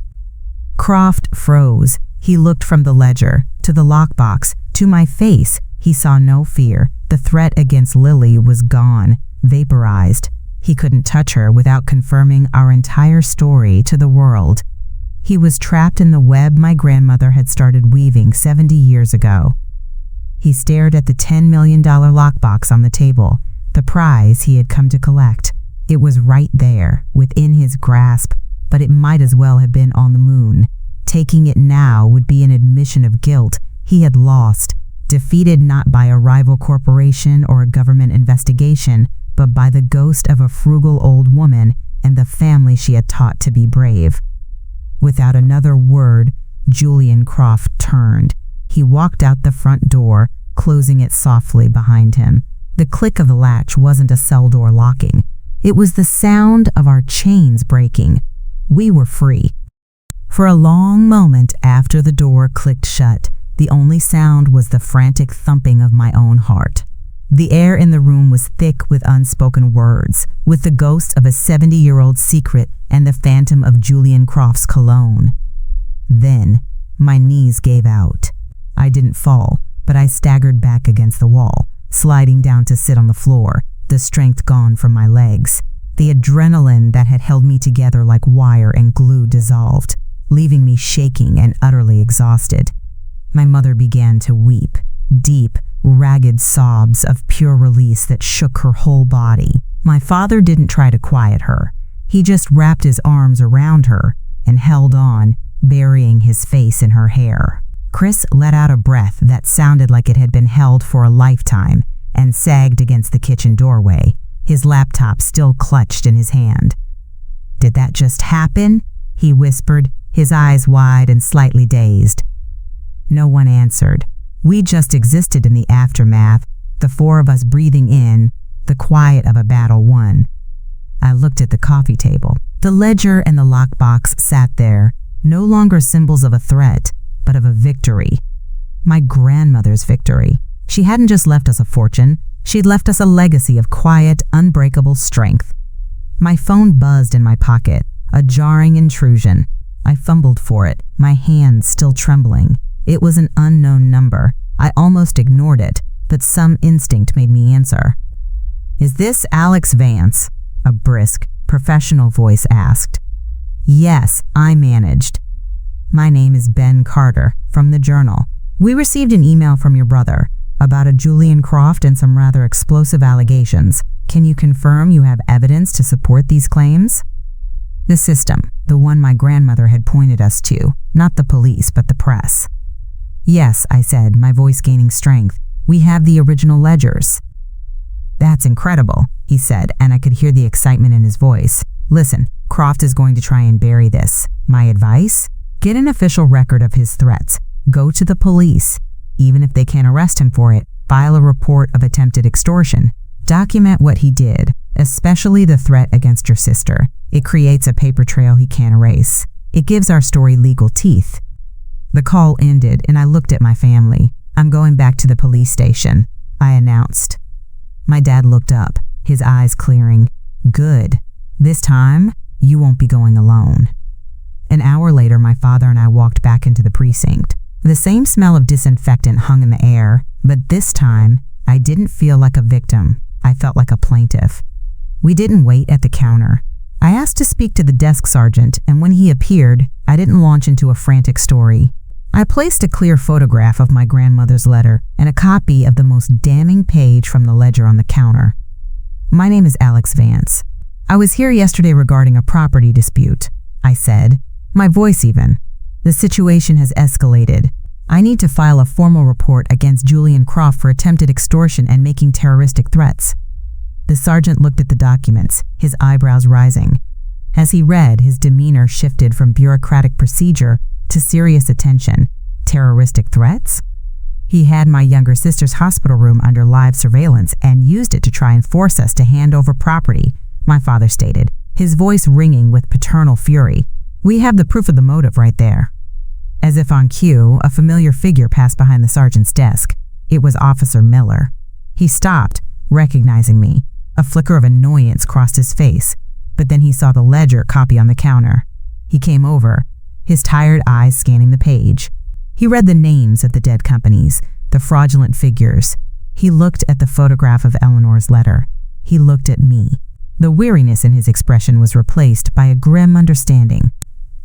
Croft froze. He looked from the ledger to the lockbox to my face. He saw no fear. The threat against Lily was gone, vaporized. He couldn't touch her without confirming our entire story to the world. He was trapped in the web my grandmother had started weaving 70 years ago. He stared at the $10 million lockbox on the table, the prize he had come to collect. It was right there, within his grasp, but it might as well have been on the moon. Taking it now would be an admission of guilt. He had lost, defeated not by a rival corporation or a government investigation, but by the ghost of a frugal old woman and the family she had taught to be brave. Without another word, Julian Croft turned. He walked out the front door, closing it softly behind him. The click of the latch wasn't a cell door locking. It was the sound of our chains breaking. We were free. For a long moment after the door clicked shut, the only sound was the frantic thumping of my own heart. The air in the room was thick with unspoken words, with the ghost of a 70-year-old secret and the phantom of Julian Croft's cologne. Then, my knees gave out. I didn't fall, but I staggered back against the wall, sliding down to sit on the floor, the strength gone from my legs. The adrenaline that had held me together like wire and glue dissolved, leaving me shaking and utterly exhausted. My mother began to weep, deep, ragged sobs of pure release that shook her whole body. My father didn't try to quiet her. He just wrapped his arms around her and held on, burying his face in her hair. Chris let out a breath that sounded like it had been held for a lifetime and sagged against the kitchen doorway, his laptop still clutched in his hand. "Did that just happen?" he whispered, his eyes wide and slightly dazed. No one answered. We just existed in the aftermath, the four of us breathing in the quiet of a battle won. I looked at the coffee table. The ledger and the lockbox sat there, no longer symbols of a threat, but of a victory. My grandmother's victory. She hadn't just left us a fortune, she'd left us a legacy of quiet, unbreakable strength. My phone buzzed in my pocket, a jarring intrusion. I fumbled for it, my hands still trembling. It was an unknown number. I almost ignored it, but some instinct made me answer. "Is this Alex Vance?" a brisk, professional voice asked. "Yes," I managed. "My name is Ben Carter, from the Journal. We received an email from your brother about a Julian Croft and some rather explosive allegations. Can you confirm you have evidence to support these claims?" The system, the one my grandmother had pointed us to, not the police but the press. "Yes," I said, my voice gaining strength. "We have the original ledgers." "That's incredible," he said, and I could hear the excitement in his voice. "Listen, Croft is going to try and bury this. My advice? Get an official record of his threats. Go to the police. Even if they can't arrest him for it, file a report of attempted extortion. Document what he did, especially the threat against your sister. It creates a paper trail he can't erase. It gives our story legal teeth." The call ended, and I looked at my family. "I'm going back to the police station," I announced. My dad looked up, his eyes clearing. "Good. This time, you won't be going alone." An hour later, my father and I walked back into the precinct. The same smell of disinfectant hung in the air, but this time, I didn't feel like a victim. I felt like a plaintiff. We didn't wait at the counter. I asked to speak to the desk sergeant, and when he appeared, I didn't launch into a frantic story. I placed a clear photograph of my grandmother's letter and a copy of the most damning page from the ledger on the counter. "My name is Alex Vance. I was here yesterday regarding a property dispute," I said, my voice even. "The situation has escalated. I need to file a formal report against Julian Croft for attempted extortion and making terroristic threats." The sergeant looked at the documents, his eyebrows rising. As he read, his demeanor shifted from bureaucratic procedure to serious attention. Terroristic threats? He had my younger sister's hospital room under live surveillance and used it to try and force us to hand over property, my father stated, his voice ringing with paternal fury. "We have the proof of the motive right there." As if on cue, a familiar figure passed behind the sergeant's desk. It was Officer Miller. He stopped, recognizing me. A flicker of annoyance crossed his face, but then he saw the ledger copy on the counter. He came over, his tired eyes scanning the page. He read the names of the dead companies, the fraudulent figures. He looked at the photograph of Eleanor's letter. He looked at me. The weariness in his expression was replaced by a grim understanding.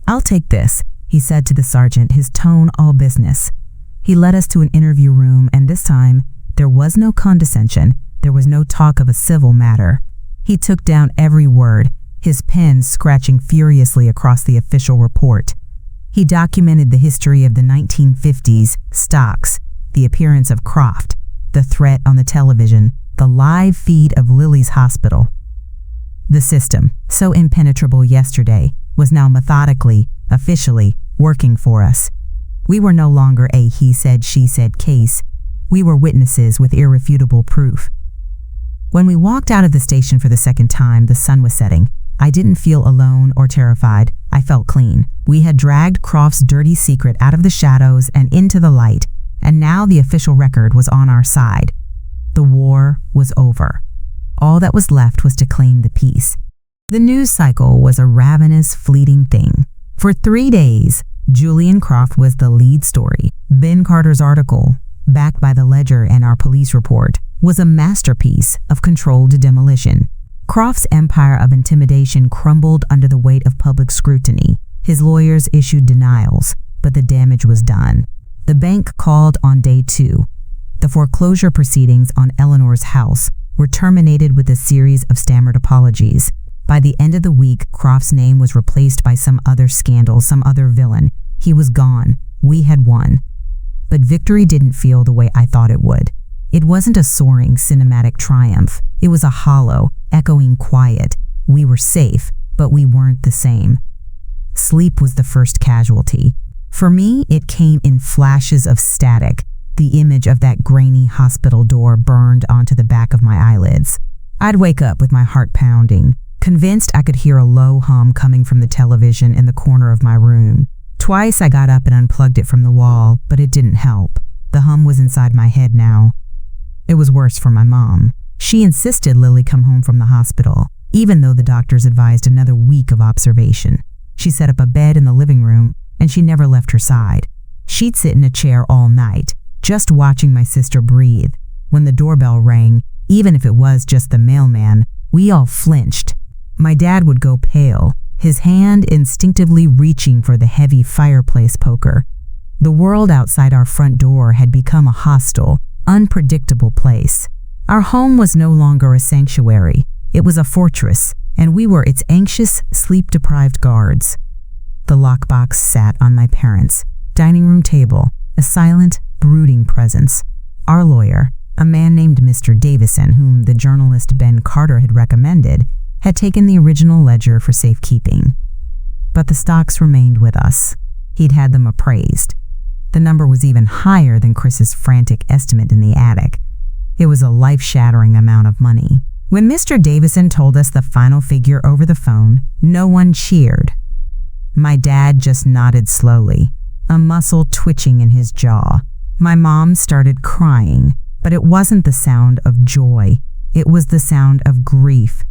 "I'll take this," he said to the sergeant, his tone all business. He led us to an interview room, and this time, there was no condescension, there was no talk of a civil matter. He took down every word, his pen scratching furiously across the official report. He documented the history of the 1950s, stocks, the appearance of Croft, the threat on the television, the live feed of Lily's hospital. The system, so impenetrable yesterday, was now methodically, officially, working for us. We were no longer a he said, she said case. We were witnesses with irrefutable proof. When we walked out of the station for the second time, the sun was setting. I didn't feel alone or terrified. I felt clean. We had dragged Croft's dirty secret out of the shadows and into the light, and now the official record was on our side. The war was over. All that was left was to claim the peace. The news cycle was a ravenous, fleeting thing. For 3 days, Julian Croft was the lead story. Ben Carter's article, backed by the Ledger and our police report, was a masterpiece of controlled demolition. Croft's empire of intimidation crumbled under the weight of public scrutiny. His lawyers issued denials, but the damage was done. The bank called on day 2. The foreclosure proceedings on Eleanor's house were terminated with a series of stammered apologies. By the end of the week, Croft's name was replaced by some other scandal, some other villain. He was gone. We had won. But victory didn't feel the way I thought it would. It wasn't a soaring cinematic triumph. It was a hollow, echoing quiet. We were safe, but we weren't the same. Sleep was the first casualty. For me, it came in flashes of static. The image of that grainy hospital door burned onto the back of my eyelids. I'd wake up with my heart pounding, convinced I could hear a low hum coming from the television in the corner of my room. Twice I got up and unplugged it from the wall, but it didn't help. The hum was inside my head now. It was worse for my mom. She insisted Lily come home from the hospital, even though the doctors advised another week of observation. She set up a bed in the living room, and she never left her side. She'd sit in a chair all night, just watching my sister breathe. When the doorbell rang, even if it was just the mailman, we all flinched. My dad would go pale, his hand instinctively reaching for the heavy fireplace poker. The world outside our front door had become a hostile, unpredictable place. Our home was no longer a sanctuary. It was a fortress, and we were its anxious, sleep-deprived guards. The lockbox sat on my parents' dining room table, a silent, brooding presence. Our lawyer, a man named Mr. Davison, whom the journalist Ben Carter had recommended, had taken the original ledger for safekeeping. But the stocks remained with us. He'd had them appraised. The number was even higher than Chris's frantic estimate in the attic. It was a life-shattering amount of money. When Mr. Davison told us the final figure over the phone, no one cheered. My dad just nodded slowly, a muscle twitching in his jaw. My mom started crying, but it wasn't the sound of joy. It was the sound of grief.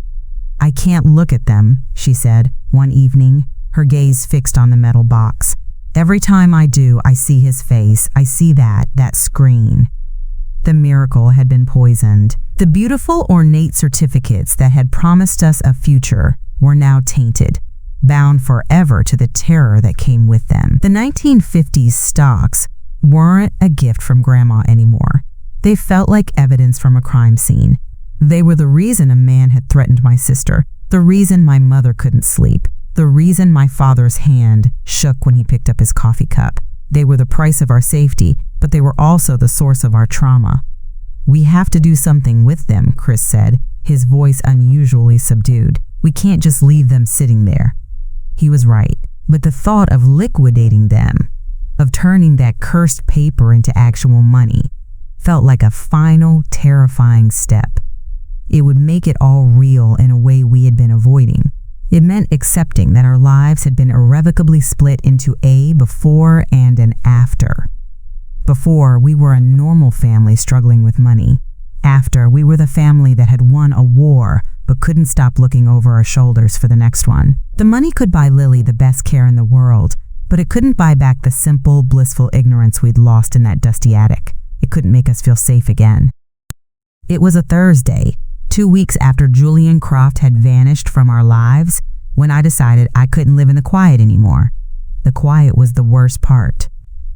"I can't look at them," she said one evening, her gaze fixed on the metal box. "Every time I do, I see his face. I see that screen." The miracle had been poisoned. The beautiful, ornate certificates that had promised us a future were now tainted, bound forever to the terror that came with them. The 1950s stocks weren't a gift from Grandma anymore. They felt like evidence from a crime scene. They were the reason a man had threatened my sister, the reason my mother couldn't sleep, the reason my father's hand shook when he picked up his coffee cup. They were the price of our safety, but they were also the source of our trauma. "We have to do something with them," Chris said, his voice unusually subdued. "We can't just leave them sitting there." He was right, but the thought of liquidating them, of turning that cursed paper into actual money, felt like a final, terrifying step. It would make it all real in a way we had been avoiding. It meant accepting that our lives had been irrevocably split into a before and an after. Before, we were a normal family struggling with money. After, we were the family that had won a war but couldn't stop looking over our shoulders for the next one. The money could buy Lily the best care in the world, but it couldn't buy back the simple, blissful ignorance we'd lost in that dusty attic. It couldn't make us feel safe again. It was a Thursday, 2 weeks after Julian Croft had vanished from our lives, when I decided I couldn't live in the quiet anymore. The quiet was the worst part.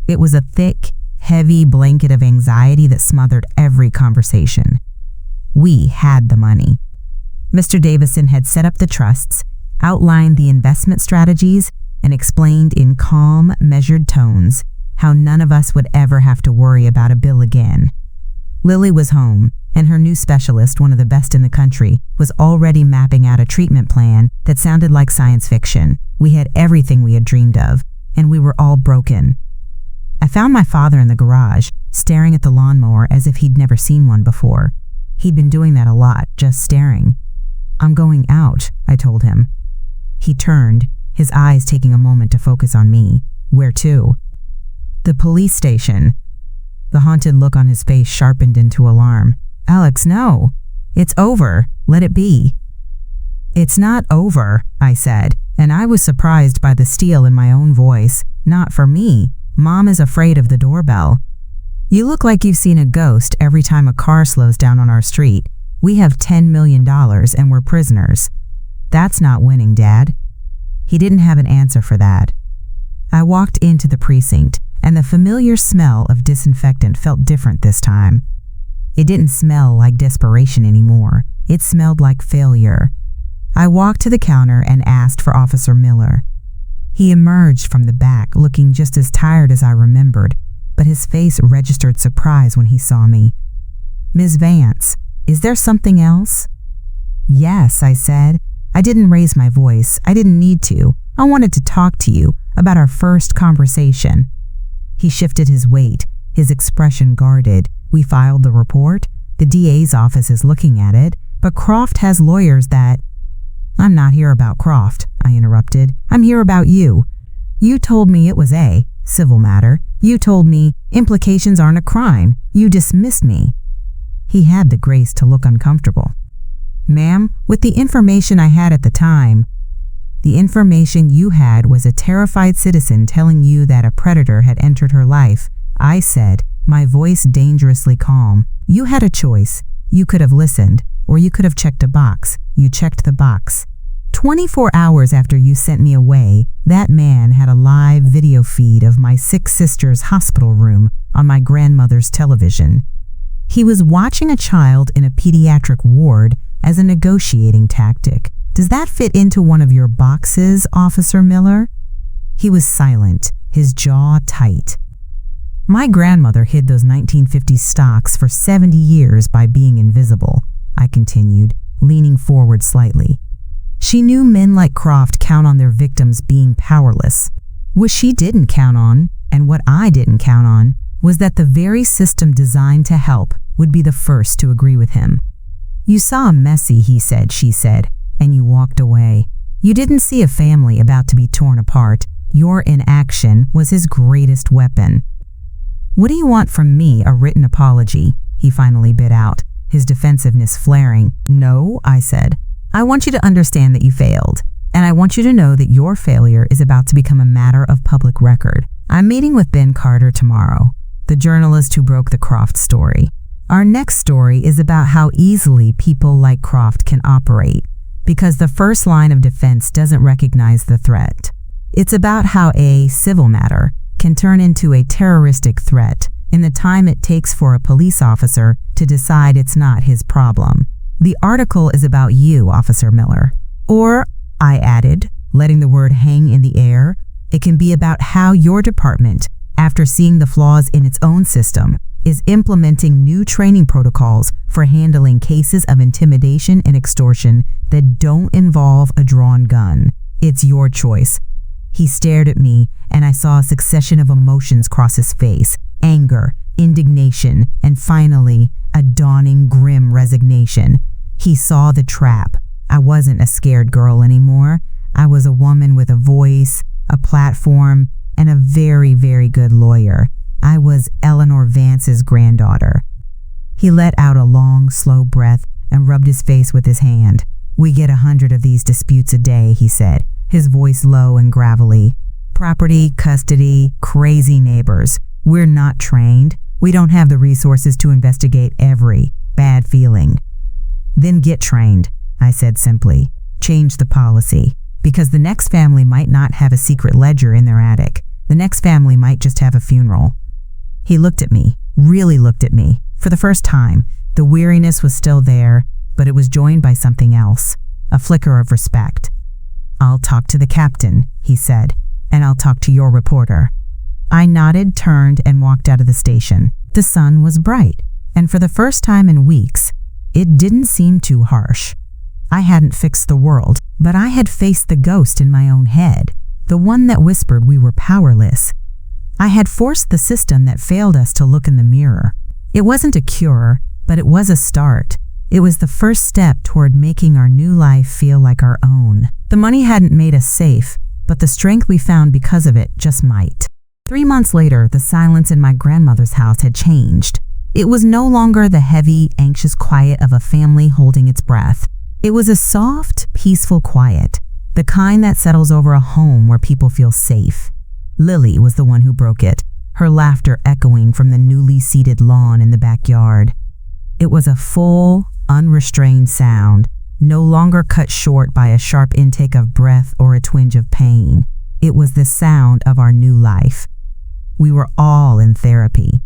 It was a thick, heavy blanket of anxiety that smothered every conversation. We had the money. Mr. Davison had set up the trusts, outlined the investment strategies, and explained in calm, measured tones how none of us would ever have to worry about a bill again. Lily was home, and her new specialist, one of the best in the country, was already mapping out a treatment plan that sounded like science fiction. We had everything we had dreamed of, and we were all broken. I found my father in the garage, staring at the lawnmower as if he'd never seen one before. He'd been doing that a lot, just staring. "I'm going out," I told him. He turned, his eyes taking a moment to focus on me. "Where to?" "The police station." The haunted look on his face sharpened into alarm. "Alex, no. It's over. Let it be." "It's not over," I said, and I was surprised by the steel in my own voice. "Not for me. Mom is afraid of the doorbell." "You look like you've seen a ghost every time a car slows down on our street. We have $10 million and we're prisoners." "That's not winning, Dad." He didn't have an answer for that. I walked into the precinct, and the familiar smell of disinfectant felt different this time. It didn't smell like desperation anymore. It smelled like failure. I walked to the counter and asked for Officer Miller. He emerged from the back looking just as tired as I remembered, but his face registered surprise when he saw me. "Ms. Vance, is there something else?" "Yes," I said. I didn't raise my voice. I didn't need to. I wanted to talk to you about our first conversation. He shifted his weight, his expression guarded. "We filed the report. The DA's office is looking at it, but Croft has lawyers that—" "I'm not here about Croft," I interrupted. "I'm here about you. You told me it was a civil matter. You told me implications aren't a crime. You dismissed me." He had the grace to look uncomfortable. "Ma'am, with the information I had at the time—" "The information you had was a terrified citizen telling you that a predator had entered her life," I said, my voice dangerously calm. "You had a choice. You could have listened, or you could have checked a box. You checked the box. 24 hours after you sent me away, that man had a live video feed of my sick sister's hospital room on my grandmother's television. He was watching a child in a pediatric ward as a negotiating tactic. Does that fit into one of your boxes, Officer Miller?" He was silent, his jaw tight. "My grandmother hid those 1950s stocks for 70 years by being invisible," I continued, leaning forward slightly. "She knew men like Croft count on their victims being powerless. What she didn't count on, and what I didn't count on, was that the very system designed to help would be the first to agree with him. You saw a messy he said, she said, and you walked away. You didn't see a family about to be torn apart. Your inaction was his greatest weapon." "What do you want from me, a written apology?" he finally bit out, his defensiveness flaring. "No," I said. "I want you to understand that you failed, and I want you to know that your failure is about to become a matter of public record. I'm meeting with Ben Carter tomorrow, the journalist who broke the Croft story. Our next story is about how easily people like Croft can operate, because the first line of defense doesn't recognize the threat. It's about how a civil matter can turn into a terroristic threat in the time it takes for a police officer to decide it's not his problem. The article is about you, Officer Miller. Or, I added, letting the word hang in the air, it can be about how your department, after seeing the flaws in its own system, is implementing new training protocols for handling cases of intimidation and extortion that don't involve a drawn gun. It's your choice." He stared at me, and I saw a succession of emotions cross his face: anger, indignation, and finally, a dawning grim resignation. He saw the trap. I wasn't a scared girl anymore. I was a woman with a voice, a platform, and a very, very good lawyer. I was Eleanor Vance's granddaughter. He let out a long, slow breath and rubbed his face with his hand. "We get 100 of these disputes a day," he said, his voice low and gravelly. "Property, custody, crazy neighbors. We're not trained. We don't have the resources to investigate every bad feeling." "Then get trained," I said simply. "Change the policy, because the next family might not have a secret ledger in their attic. The next family might just have a funeral." He looked at me, really looked at me. For the first time, the weariness was still there, but it was joined by something else, a flicker of respect. "I'll talk to the captain," he said, "and I'll talk to your reporter." I nodded, turned, and walked out of the station. The sun was bright, and for the first time in weeks, it didn't seem too harsh. I hadn't fixed the world, but I had faced the ghost in my own head, the one that whispered we were powerless. I had forced the system that failed us to look in the mirror. It wasn't a cure, but it was a start. It was the first step toward making our new life feel like our own. The money hadn't made us safe, but the strength we found because of it just might. 3 months later, the silence in my grandmother's house had changed. It was no longer the heavy, anxious quiet of a family holding its breath. It was a soft, peaceful quiet, the kind that settles over a home where people feel safe. Lily was the one who broke it, her laughter echoing from the newly seeded lawn in the backyard. It was a full, unrestrained sound, no longer cut short by a sharp intake of breath or a twinge of pain. It was the sound of our new life. We were all in therapy.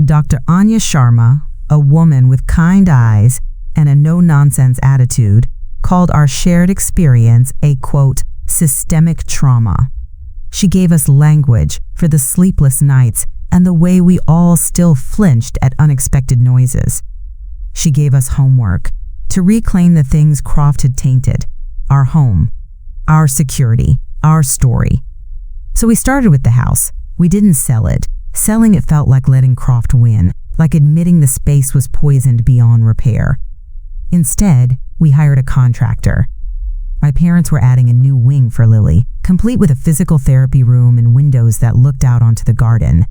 Dr. Anya Sharma, a woman with kind eyes and a no-nonsense attitude, called our shared experience a, quote, systemic trauma. She gave us language for the sleepless nights and the way we all still flinched at unexpected noises. She gave us homework to reclaim the things Croft had tainted: our home, our security, our story. So we started with the house. We didn't sell it. Selling it felt like letting Croft win, like admitting the space was poisoned beyond repair. Instead, we hired a contractor. My parents were adding a new wing for Lily, complete with a physical therapy room and windows that looked out onto the garden.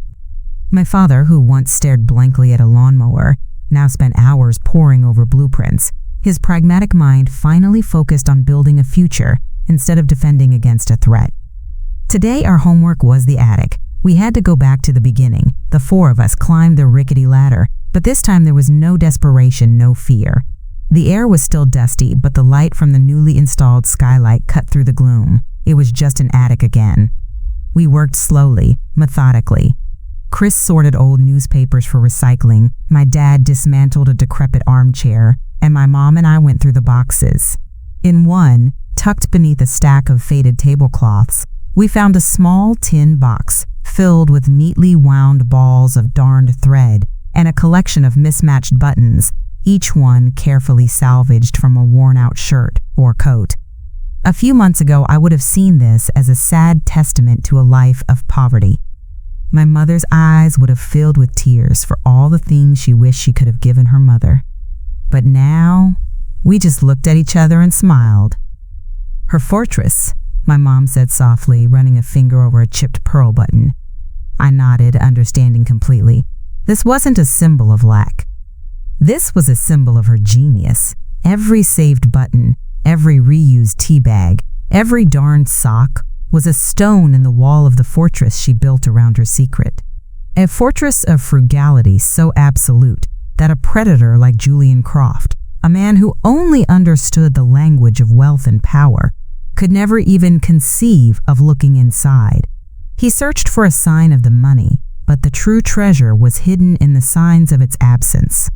My father, who once stared blankly at a lawnmower, now spent hours poring over blueprints. His pragmatic mind finally focused on building a future instead of defending against a threat. Today, our homework was the attic. We had to go back to the beginning. The four of us climbed the rickety ladder, but this time there was no desperation, no fear. The air was still dusty, but the light from the newly installed skylight cut through the gloom. It was just an attic again. We worked slowly, methodically. Chris sorted old newspapers for recycling, my dad dismantled a decrepit armchair, and my mom and I went through the boxes. In one, tucked beneath a stack of faded tablecloths, we found a small tin box filled with neatly wound balls of darned thread and a collection of mismatched buttons, each one carefully salvaged from a worn-out shirt or coat. A few months ago, I would have seen this as a sad testament to a life of poverty. My mother's eyes would have filled with tears for all the things she wished she could have given her mother. But now, we just looked at each other and smiled. "Her fortress," my mom said softly, running a finger over a chipped pearl button. I nodded, understanding completely. This wasn't a symbol of lack. This was a symbol of her genius. Every saved button, every reused tea bag, every darned sock was a stone in the wall of the fortress she built around her secret. A fortress of frugality so absolute that a predator like Julian Croft, a man who only understood the language of wealth and power, could never even conceive of looking inside. He searched for a sign of the money, but the true treasure was hidden in the signs of its absence.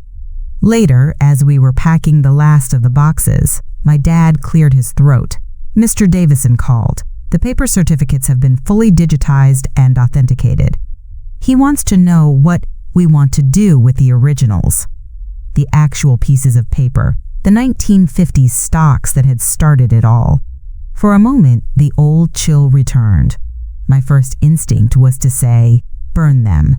Later, as we were packing the last of the boxes, my dad cleared his throat. Mr. Davison called. The paper certificates have been fully digitized and authenticated. He wants to know what we want to do with the originals. The actual pieces of paper, the 1950s stocks that had started it all. For a moment, the old chill returned. My first instinct was to say, burn them.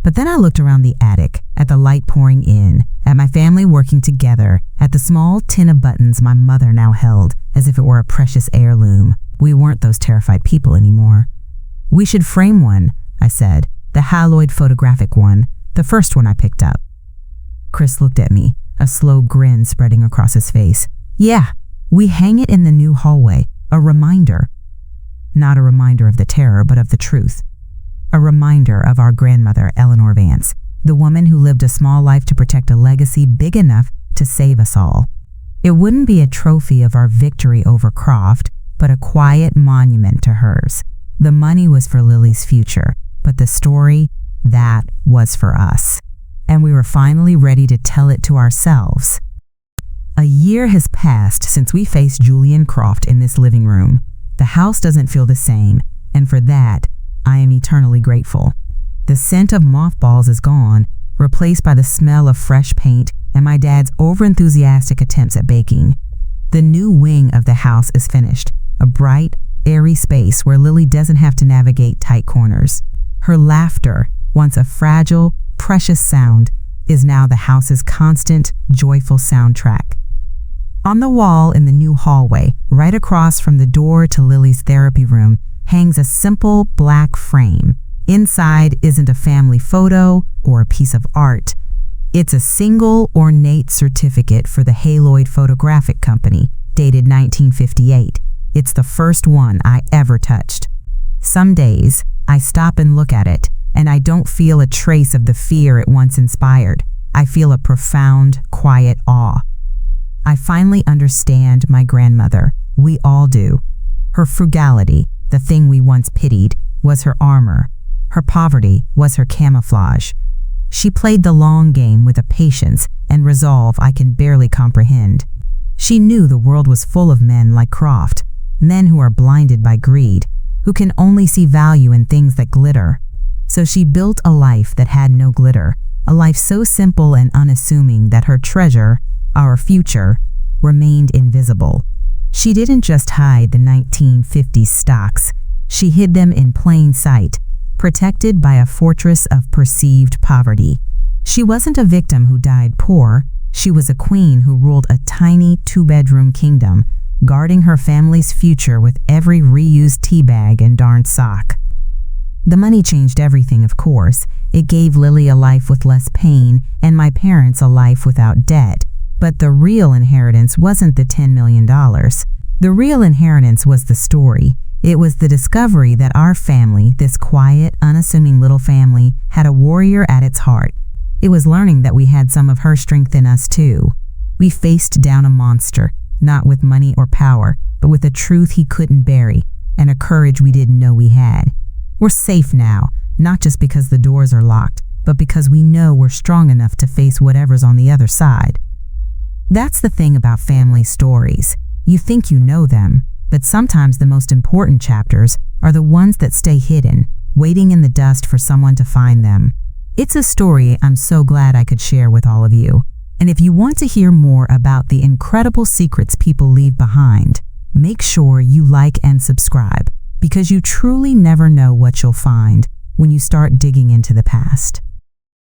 But then I looked around the attic, at the light pouring in, at my family working together, at the small tin of buttons my mother now held, as if it were a precious heirloom. We weren't those terrified people anymore. "We should frame one," I said, "the haloid photographic one, the first one I picked up." Chris looked at me, a slow grin spreading across his face. "Yeah, we hang it in the new hallway, a reminder." Not a reminder of the terror, but of the truth. A reminder of our grandmother, Eleanor Vance, the woman who lived a small life to protect a legacy big enough to save us all. It wouldn't be a trophy of our victory over Croft, but a quiet monument to hers. The money was for Lily's future, but the story, that was for us. And we were finally ready to tell it to ourselves. A year has passed since we faced Julian Croft in this living room. The house doesn't feel the same, and for that, I am eternally grateful. The scent of mothballs is gone, replaced by the smell of fresh paint and my dad's overenthusiastic attempts at baking. The new wing of the house is finished, a bright, airy space where Lily doesn't have to navigate tight corners. Her laughter, once a fragile, precious sound, is now the house's constant, joyful soundtrack. On the wall in the new hallway, right across from the door to Lily's therapy room, hangs a simple black frame. Inside isn't a family photo or a piece of art. It's a single ornate certificate for the Haloid Photographic Company, dated 1958. It's the first one I ever touched. Some days, I stop and look at it, and I don't feel a trace of the fear it once inspired. I feel a profound, quiet awe. I finally understand my grandmother. We all do. Her frugality, the thing we once pitied, was her armor. Her poverty was her camouflage. She played the long game with a patience and resolve I can barely comprehend. She knew the world was full of men like Croft, men who are blinded by greed, who can only see value in things that glitter. So she built a life that had no glitter, a life so simple and unassuming that her treasure, our future, remained invisible. She didn't just hide the 1950s stocks. She hid them in plain sight, protected by a fortress of perceived poverty. She wasn't a victim who died poor. She was a queen who ruled a tiny two-bedroom kingdom, guarding her family's future with every reused tea bag and darned sock. The money changed everything, of course. It gave Lily a life with less pain and my parents a life without debt. But the real inheritance wasn't the $10 million. The real inheritance was the story. It was the discovery that our family, this quiet, unassuming little family, had a warrior at its heart. It was learning that we had some of her strength in us too. We faced down a monster, not with money or power, but with a truth he couldn't bury, and a courage we didn't know we had. We're safe now, not just because the doors are locked, but because we know we're strong enough to face whatever's on the other side. That's the thing about family stories. You think you know them, but sometimes the most important chapters are the ones that stay hidden, waiting in the dust for someone to find them. It's a story I'm so glad I could share with all of you. And if you want to hear more about the incredible secrets people leave behind, make sure you like and subscribe, because you truly never know what you'll find when you start digging into the past.